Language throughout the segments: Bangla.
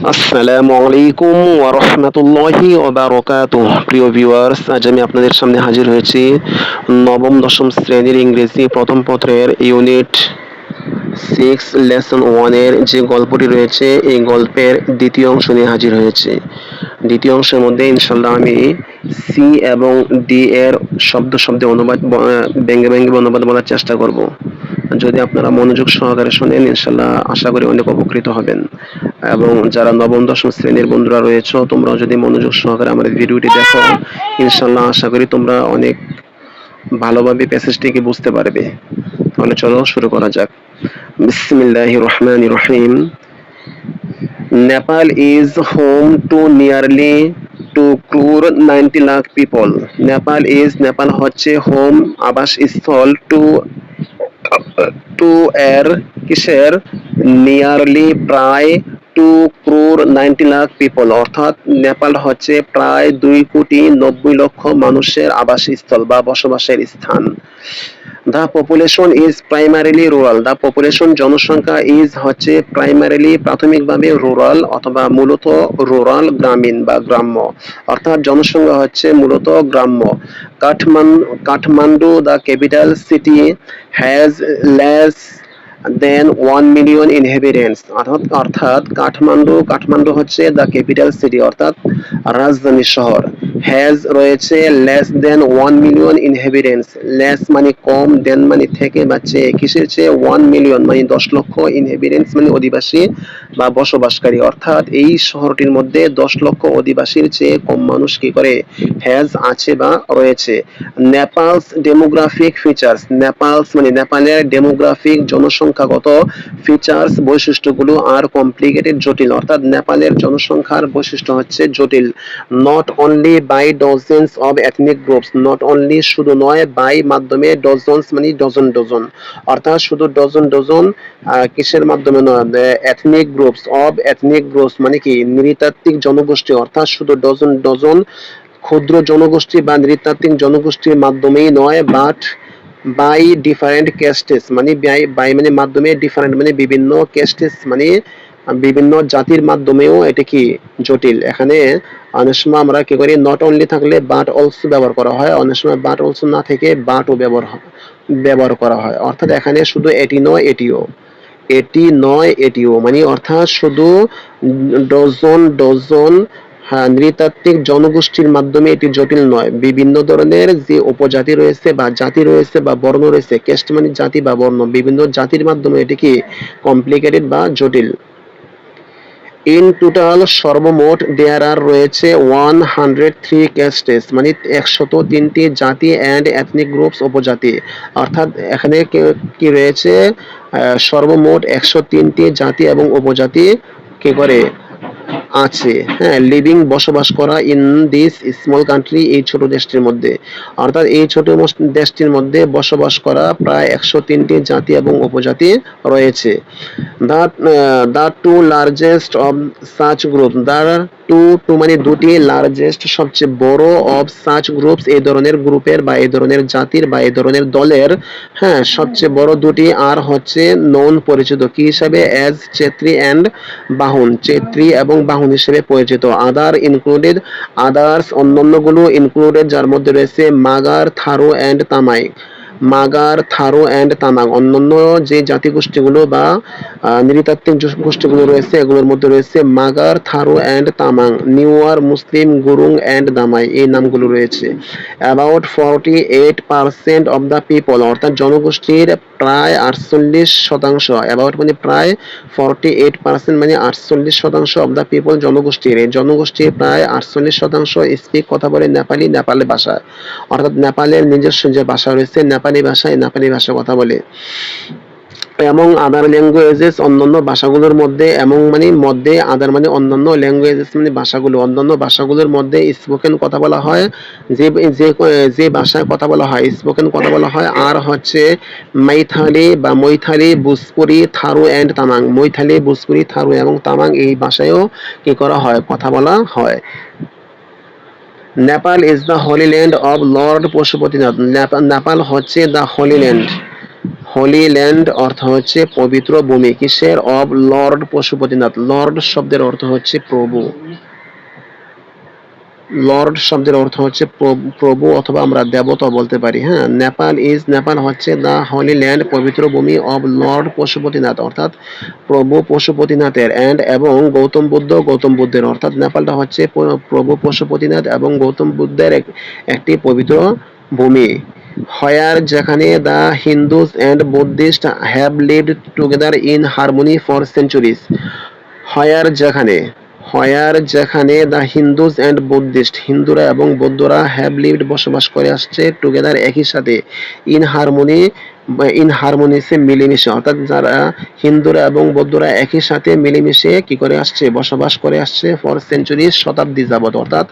আসসালামু আলাইকুম ওয়া রাহমাতুল্লাহি ওয়া বারাকাতুহু। প্রিয় ভিউয়ার্স, আজ আমি আপনাদের সামনে হাজির হয়েছি নবম দশম শ্রেণীর ইংরেজি প্রথম পত্রের ইউনিট 6 লেসন 1 এর যে গল্পটি রয়েছে এই গল্পের দ্বিতীয় অংশ নিয়ে হাজির হয়েছে। দ্বিতীয় অংশের মধ্যে ইনশাল্লাহ আমি সি এবং ডি এর শব্দ শব্দে অনুবাদ ব্যঙ্গে ব্যঙ্গে অনুবাদ বলার চেষ্টা করব। যদি আপনারা মনোযোগ সহকারে শোনেন ইনশাল্লাহ আশা করি অনেক উপকৃত হবেন। এবং যারা নবম দশম শ্রেণীর বন্ধুরা রয়েছে তোমরা যদি মনোযোগ সহকারে আমাদের ভিডিওটি দেখো ইনশাল্লাহ আশা করি তোমরা অনেক ভালোভাবে প্যাসেজটিকে বুঝতে পারবে। তাহলে চলো শুরু করা যাক। বিসমিল্লাহির রহমানির রহিম। Nepal is home to nearly 2 crore 90 lakh people. Nepal হচ্ছে হোম আবাসস্থল টু এর কিসের নিয়ারলি প্রায় 2 crore 90 lakh পিপল, অর্থাৎ নেপাল হচ্ছে প্রায় 2 কোটি 90 লক্ষ মানুষের আবাসস্থল বা বসবাসের স্থান। The population is primarily rural. The population জনসংখ্যা ইজ হচ্ছে প্রাইমারিলি প্রাথমিকভাবে রুরাল অথবা মূলত রুরাল গ্রামীণ বা গ্রাম্য, অর্থাৎ জনসংখ্যা হচ্ছে মূলত গ্রাম্য। Kathmandu the capital city has less than 1 million ইনহেবিটেন্টস, অর্থাৎ কাঠমান্ডু হচ্ছে দ্য ক্যাপিটাল সিটি অর্থাৎ রাজধানী শহর। হ্যাজ রয়েছে লেস দেন 1 মিলিয়ন ইনহেবিটেন্টস, লেস মানে কম, দেন মানে থেকে বা চেয়ে, কিসের চেয়ে 1 মিলিয়ন মানে 10 লক্ষ, ইনহেবিটেন্টস মানে অধিবাসী বা বসবাসকারী, অর্থাৎ এই শহরটির মধ্যে 10 লক্ষ অধিবাসীর চেয়ে কম মানুষ কি করে হ্যাজ আছে বা রয়েছে। নেপালস ডেমোগ্রাফিক ফিচার্স, নেপালস মানে নেপালের ডেমোগ্রাফিক জনসংখ্যাগত ফিচার্স বৈশিষ্ট্যগুলো আর কমপ্লিকেটেড জটিল, অর্থাৎ নেপালের জনসংখ্যার বৈশিষ্ট্য হচ্ছে জটিল। Not only by dozens of ethnic groups, not only শুধু নয়, বাই মাধ্যমে, ডজনস মানে ডজন ডজন, অর্থাৎ শুধু ডজন ডজন কিসের মাধ্যমে নয়, ethnic groups of ethnic groups মানে কি নৃতাত্ত্বিক জনগোষ্ঠী, অর্থাৎ শুধু ডজন ডজন ক্ষুদ্র জনগোষ্ঠী বা নৃতাত্ত্বিক জনগোষ্ঠীর মাধ্যমেই নয়, বাট বাই ডিফারেন্ট ক্যাস্টেস মানে বাই মানে মাধ্যমে, ডিফারেন্ট মানে বিভিন্ন, ক্যাস্টেস মানে বিভিন্ন জাতির মাধ্যমেও এটা কি জটিল। এখানে অনেক সময় আমরা কি করি, নট অনলি থাকলে বাট অলসো ব্যবহার করা হয়, অনেক সময় বাট অলসো না থেকে বাটও ব্যবহার করা হয়, অর্থাৎ এখানে শুধু এটি নয় এটিও, এটি নয় এটিও মানে অর্থাৎ শুধু ডজন ডজন নৃতাত্ত্বিক জনগোষ্ঠীর মাধ্যমে এটি জটিল নয়, বিভিন্ন ধরনের যে উপজাতি রয়েছে বা জাতি রয়েছে বা বর্ণ রয়েছে, ক্যাস্ট মানে জাতি বা বর্ণ, বিভিন্ন জাতির মাধ্যমে এটি কি কমপ্লিকেটেড বা জটিল। ইন টোটাল সর্বমোট দেয়ার আর রয়েছে 103 ক্যাস্টেস মানে 103টি জাতি অ্যান্ড এথনিক গ্রুপস উপজাতি, অর্থাৎ এখানে কি রয়েছে সর্বমোট 103টি জাতি এবং উপজাতি কি করে আছে, হ্যাঁ, লিভিং বসবাস করা ইন দিস স্মল কান্ট্রি এই ছোট দেশটির মধ্যে, অর্থাৎ এই ছোট দেশটির মধ্যে বসবাস করা প্রায় 103টি জাতি এবং উপজাতি রয়েছে। The two largest of such group, the two মানে দুটি, লার্জেস্ট সবচেয়ে বড়, অফ সাচ গ্রুপস এই ধরনের গ্রুপের বা এই ধরনের জাতির বা এই ধরনের দলের, হ্যাঁ, সবচেয়ে বড় দুটি আর হচ্ছে নন পরিচিত কি হিসাবে, অ্যাজ চেত্রী অ্যান্ড বাহুন, চেত্রী এবং বাহুন হিসেবে পরিচিত। আদার ইনক্লুডেড, আদার্স অন্যান্যগুলো, ইনক্লুডেড যার মধ্যে রয়েছে Magar, Tharu and তামাই, Magar, Tharu and Tamang, অন্যান্য যে জাতিগোষ্ঠীগুলো বা নৃতাত্ত্বিক গোষ্ঠীগুলো রয়েছে এগুলোর মধ্যে রয়েছে Magar, Tharu and Tamang, Newar, Muslim, Gurung and Damai এই নামগুলো রয়েছে। অ্যাবাউট 48% অফ দ্য পিপল, অর্থাৎ জনগোষ্ঠীর প্রায় 48%, অ্যাবাউট মানে প্রায়, 48% মানে 48% অফ দ্য পিপল জনগোষ্ঠীর, এই জনগোষ্ঠীর প্রায় 48% স্পিক কথা বলে নেপালি, নেপালি ভাষায়, অর্থাৎ নেপালের নিজস্ব যে ভাষা রয়েছে নেপালি ভাষায়, নেপালি ভাষা কথা বলে। এবং আদার ল্যাঙ্গুয়েজেস অন্যান্য ভাষাগুলোর মধ্যে, এবং মানে মধ্যে, আদার মানে অন্যান্য, ল্যাঙ্গুয়েজেস মানে ভাষাগুলো, অন্যান্য ভাষাগুলোর মধ্যে স্পোকেন কথা বলা হয়, যে যে যে ভাষায় কথা বলা হয় স্পোকেন কথা বলা হয়, আর হচ্ছে মাইথালি বা মৈথালি, ভোজপুরি, থারু অ্যান্ড তামাং, মৈথালি, ভোজপুরি, থারু এবং তামাং এই ভাষায়ও কি করা হয় কথা বলা হয়। Nepal is the holy land of lord Pashupatinath, Nepal হচ্ছে the holy land, holy land অর্থ হচ্ছে পবিত্র ভূমি, কিসের? Of lord Pashupatinath. লর্ড শব্দের অর্থ হচ্ছে প্রভু। লর্ড শব্দের অর্থ হচ্ছে প্রভু অথবা আমরা দেবতা বলতে পারি। হ্যাঁ, নেপাল হচ্ছে দ্য হোলি ল্যান্ড, পবিত্র ভূমি অব লর্ড পশুপতিনাথ অর্থাৎ প্রভু পশুপতিনাথের, এবং গৌতম বুদ্ধের, অর্থাৎ নেপালটা হচ্ছে প্রভু পশুপতিনাথ এবং গৌতম বুদ্ধের একটি পবিত্র ভূমি। হোয়ার যেখানে the Hindus and Buddhist have lived together in harmony for centuries. Where যেখানে হোয়ার যেখানে দ্য হিন্দুস অ্যান্ড বুদ্ধিস্ট হিন্দুরা এবং বৌদ্ধরা হ্যাভ লিভড বসবাস করে আসছে টুগেদার একই সাথে, ইন হারমোনিসে মিলেমিশে, অর্থাৎ যারা হিন্দুরা এবং বৌদ্ধরা একই সাথে মিলেমিশে কি করে আসছে? বসবাস করে আসছে ফর সেঞ্চুরিজ, শতাব্দী যাবৎ, অর্থাৎ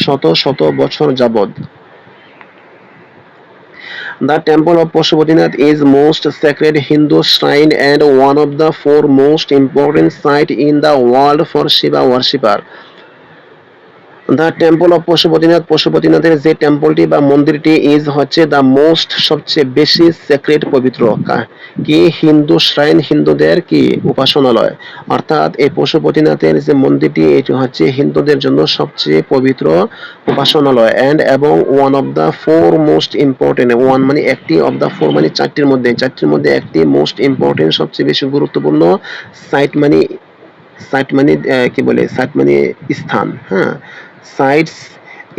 শত শত বছর যাবৎ। The temple of Pashupatinath is most sacred Hindu shrine and one of the four most important sites in the world for Shiva worshipper. The temple of Pashupatinath, পশুপতিনাথের যে টেম্পলটি বা মন্দিরটি ইজ হচ্ছে দ্য মোস্ট, সবচেয়ে বেশি সেক্রেট, পবিত্র, কি? হিন্দু শ্রাইন, হিন্দুদের কি? উপাসনালয়। অর্থাৎ এই পশুপতিনাথের যে মন্দিরটি এটি হচ্ছে হিন্দুদের জন্য সবচেয়ে পবিত্র উপাসনালয়, এবং one of the four most important, one মানে একটি, অফ দ্য ফোর মানে চারটির মধ্যে একটি, মোস্ট ইম্পর্টেন্ট সবচেয়ে বেশি গুরুত্বপূর্ণ, সাইট মানে কি বলে? সাইট মানে স্থান। হ্যাঁ, সাইটস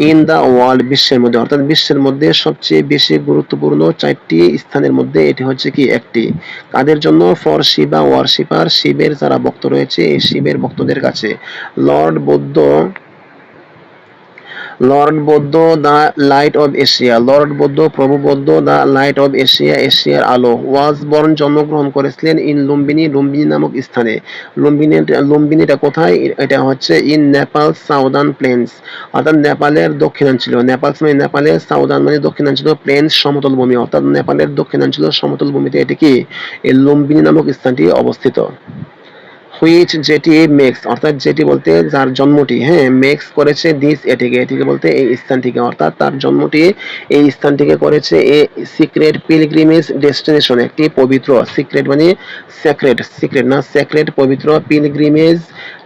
ইন দ্য ওয়ার্ল্ড, বিশ্বের মধ্যে, অর্থাৎ বিশ্বের মধ্যে সবচেয়ে বেশি গুরুত্বপূর্ণ চারটি স্থানের মধ্যে এটি হচ্ছে কি একটি। কাদের জন্য? ফর শিবা ওয়ার্শিপার, শিবের যারা ভক্ত রয়েছে এই শিবের ভক্তদের কাছে। লর্ড বৌদ্ধ the light of Asia, Lord বৌদ্ধ, প্রভু বৌদ্ধ, দ্য লাইট অব এশিয়া, এশিয়ার আলো, ওয়াজ বর্ন, জন্মগ্রহণ করেছিলেন, ইন লুম্বিনী নামক স্থানে। লুম্বিনীটা কোথায়? এটা হচ্ছে ইন নেপাল সাউদার্ন প্লেন্স, অর্থাৎ নেপালের দক্ষিণাঞ্চল, নেপালের সাউদার্ন মানে দক্ষিণাঞ্চল, প্লেন্স সমতল ভূমি, অর্থাৎ নেপালের দক্ষিণাঞ্চল সমতল ভূমিতে এটি কি? এই লুম্বিনী নামক স্থানটি অবস্থিত। হুইচ যেটি মেক্স, অর্থাৎ যেটি বলতে যার জন্মটি, হ্যাঁ, মেক্স করেছে দিস এটিকে বলতে এই স্থানটিকে, অর্থাৎ তার জন্মটি এই স্থানটিকে করেছে এ সিক্রেট পিলগ্রিমেজ ডেস্টিনেশন, একটি পবিত্র, সিক্রেট মানে সেক্রেট পবিত্র, পিলগ্রিমেজ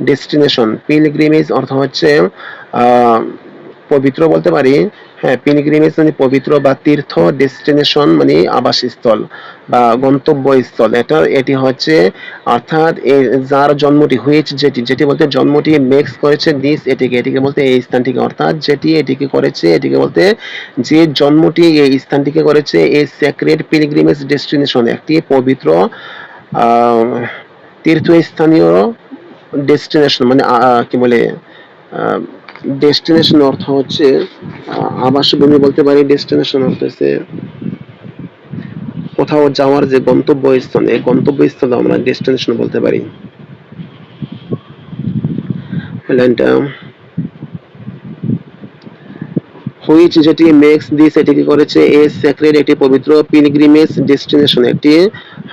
ডেস্টিনেশন, পিলগ্রিমেজ অর্থ হচ্ছে পবিত্র বলতে পারি। হ্যাঁ, পিলগ্রিমেজ মানে পবিত্র বা তীর্থ, ডেস্টিনেশন মানে আবাসস্থল বা গন্তব্যস্থল। এটি হচ্ছে, অর্থাৎ যার জন্মটি, হুইচ যেটি বলতে জন্মটি, মেক্স করেছে দিস এটিকে বলতে এই স্থানটিকে, অর্থাৎ যেটি এটিকে করেছে এটিকে বলতে যে জন্মটি এই স্থানটিকে করেছে এই সেক্রেট পিলগ্রিমেজ ডেস্টিনেশন, একটি পবিত্র তীর্থস্থানীয় ডেস্টিনেশন মানে কি বলে? ডেস্টিনেশন অর্থ হচ্ছে আবাসভূমি বলতে পারি। ডেস্টিনেশন অর্থ হচ্ছে কোথাও যাওয়ার যে গন্তব্যস্থান, এই গন্তব্যস্থল আমরা ডেস্টিনেশন বলতে পারি। হুইচ যেটি মেক্স দিস এটিকে করেছে এ সেক্রেট, একটি পবিত্র, পিলগ্রিমেজ ডেস্টিনেশন, একটি,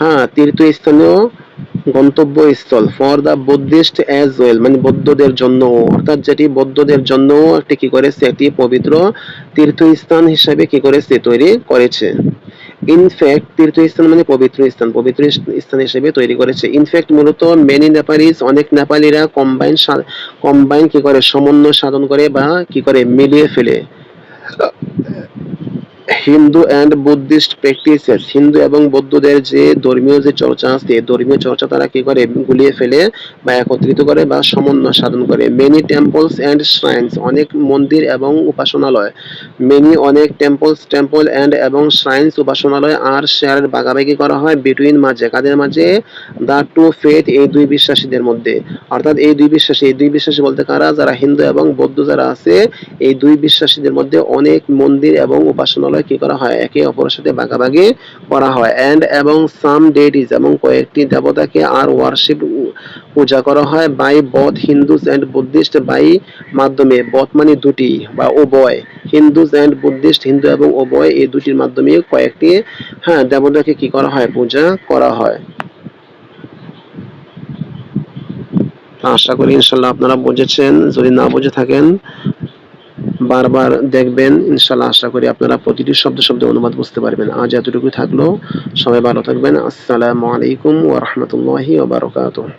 হ্যাঁ, তীর্থস্থানীয় গন্তব্যস্থল, for the Buddhist as well মানে বৌদ্ধদের জন্য, অর্থাৎ যেটি বৌদ্ধদের জন্য একটি কি করেছে? একটি পবিত্র তীর্থস্থান হিসাবে কি করেছে? তৈরি করেছে। ইনফ্যাক্ট তীর্থস্থান মানে পবিত্র স্থান হিসেবে তৈরি করেছে। ইনফ্যাক্ট মূলত মেনি নেপালিজ, অনেক নেপালিরা কম্বাইন কি করে? সমন্বয় সাধন করে বা কি করে? মিলিয়ে ফেলে Hindu and Buddhist practices, Hindu এবং বৌদ্ধদের যে ধর্মীয় যে চর্চা আছে, ধর্মীয় চর্চা তারা কি করে? গুলিয়ে ফেলে বা একত্রিত করে বা সমন্বয় সাধন করে। মেনি টেম্পলস অ্যান্ড শ্রাইনস, অনেক মন্দির এবং উপাসনালয়, অনেক টেম্পল অ্যান্ড এবং শ্রাইনস উপাসনালয় আর শেয়ারের ভাগাভাগি করা হয় বিটুইন মাঝে, কাদের মাঝে? দ্য টু ফেথ, এই দুই বিশ্বাসীদের মধ্যে, অর্থাৎ এই দুই বিশ্বাসী বলতে কারা? যারা হিন্দু এবং বৌদ্ধ যারা আছে এই দুই বিশ্বাসীদের মধ্যে অনেক মন্দির এবং উপাসনালয় কি করা হয়? একে অপরের সাথে ভাগাভাগি করা হয়। এবং সাম ডেইটিজ, এবং কয়েকটি দেবতাকে আর ওয়ার্শিপ পূজা করা হয় by both Hindus and Buddhist, by মাধ্যমে, বোথ মানে দুটি বা উভয়, হিন্দুস অ্যান্ড বুদ্ধিস্ট, হিন্দু এবং উভয়, এই দুটির মাধ্যমে কয়েকটি, হ্যাঁ, দেবতাকে কি করা হয়? পূজা করা হয়। আশা করি ইনশাল্লাহ আপনারা বুঝেছেন। যদি না বুঝে থাকেন বারবার দেখবেন, ইনশাআল্লাহ আশা করি আপনারা প্রতিটি শব্দ শব্দ অনুবাদ বুঝতে পারবেন। আজ এতটুকুই থাকলো। সবাই ভালো থাকবেন। আসসালামু আলাইকুম ওয়া রাহমাতুল্লাহি ওয়া বারাকাতুহু।